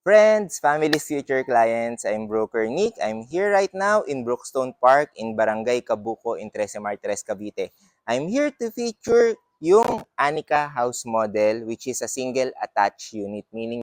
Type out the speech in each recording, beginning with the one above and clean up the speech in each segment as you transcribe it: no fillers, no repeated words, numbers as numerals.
Friends, families, future clients, I'm Broker Nick. I'm here right now in Brookstone Park in Barangay Cabuco in Trece Martires, Cavite. I'm here to feature yung Anika house model, which is a single attached unit, meaning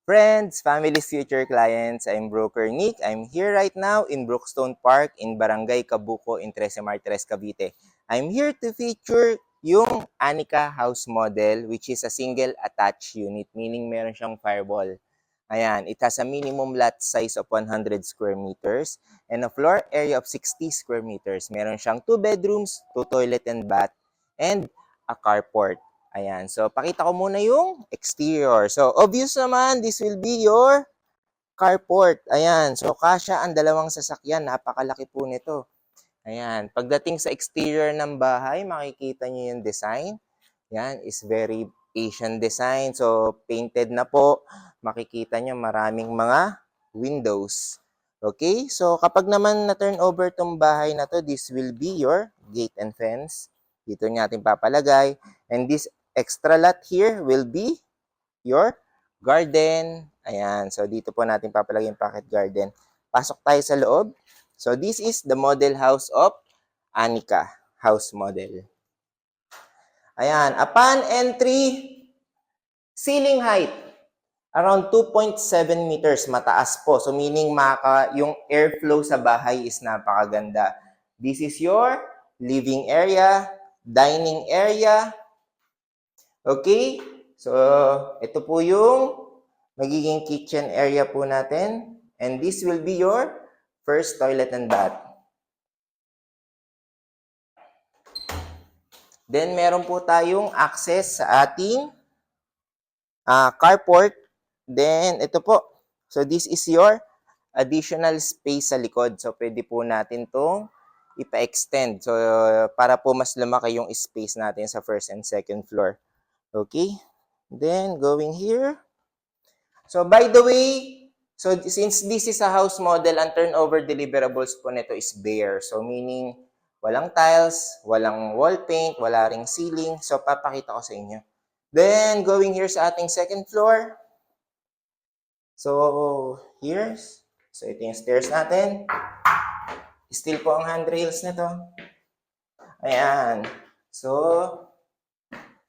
Friends, families, future clients, I'm Broker Nick. I'm here right now in Brookstone Park in Barangay Cabuco in Trece Martires, Cavite. I'm here to feature yung Anika house model, which is a single attached unit, meaning meron siyang firewall. Ayan, it has a minimum lot size of 100 square meters and a floor area of 60 square meters. Meron siyang 2 bedrooms, 2 toilet and bath, and a carport. Ayan. So, pakita ko muna yung exterior. So, obvious naman, this will be your carport. Ayan. So, kasya ang dalawang sasakyan. Napakalaki po nito. Ayan. Pagdating sa exterior ng bahay, makikita nyo yung design. Yan is very Asian design. So, painted na po. Makikita nyo maraming mga windows. Okay? So, kapag naman na-turn over tong bahay na to, this will be your gate and fence. Dito natin papalagay. And this extra lot here will be your garden. Ayan. So, dito po natin papalagay yung pocket garden. Pasok tayo sa loob. So, this is the model house of Anika house model. Ayan. Upon entry, ceiling height, around 2.7 meters. Mataas po. So, meaning yung airflow sa bahay is napakaganda. This is your living area, dining area. Okay? So, ito po yung magiging kitchen area po natin. And this will be your first toilet and bath. Then, meron po tayong access sa ating carport. Then, ito po. So, this is your additional space sa likod. So, pwede po natin itong ipa-extend. So, para po mas lumaki yung space natin sa first and second floor. Okay? Then, going here. So, by the way, so since this is a house model, ang turnover deliverables po nito is bare. So, meaning, walang tiles, walang wall paint, wala ring ceiling. So, papakita ko sa inyo. Then, going here sa ating second floor. So, here. So, ito yung stairs natin. Still po ang handrails nito. Ayan. So,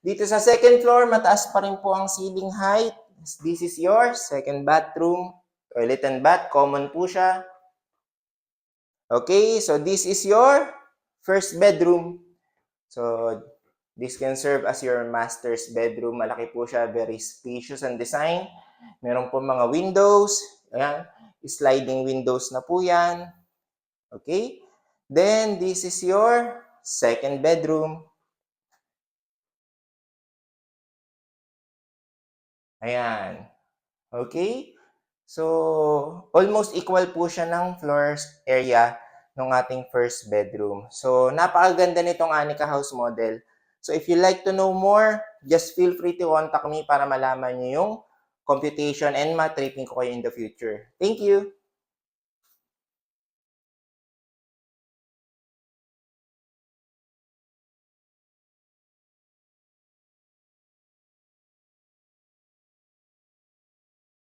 dito sa second floor, mataas pa rin po ang ceiling height. This is your second bathroom. Toilet and bath, common po siya. Okay, so this is your first bedroom. So, this can serve as your master's bedroom. Malaki po siya, very spacious and design. Meron po mga windows. Ayan, sliding windows na po yan. Okay, then this is your second bedroom. Ayan. Okay? So, almost equal po siya ng floors area ng ating first bedroom. So, napakaganda nitong Anika house model. So, if you like to know more, just feel free to contact me para malaman niyo yung computation and matripping ko kayo in the future. Thank you!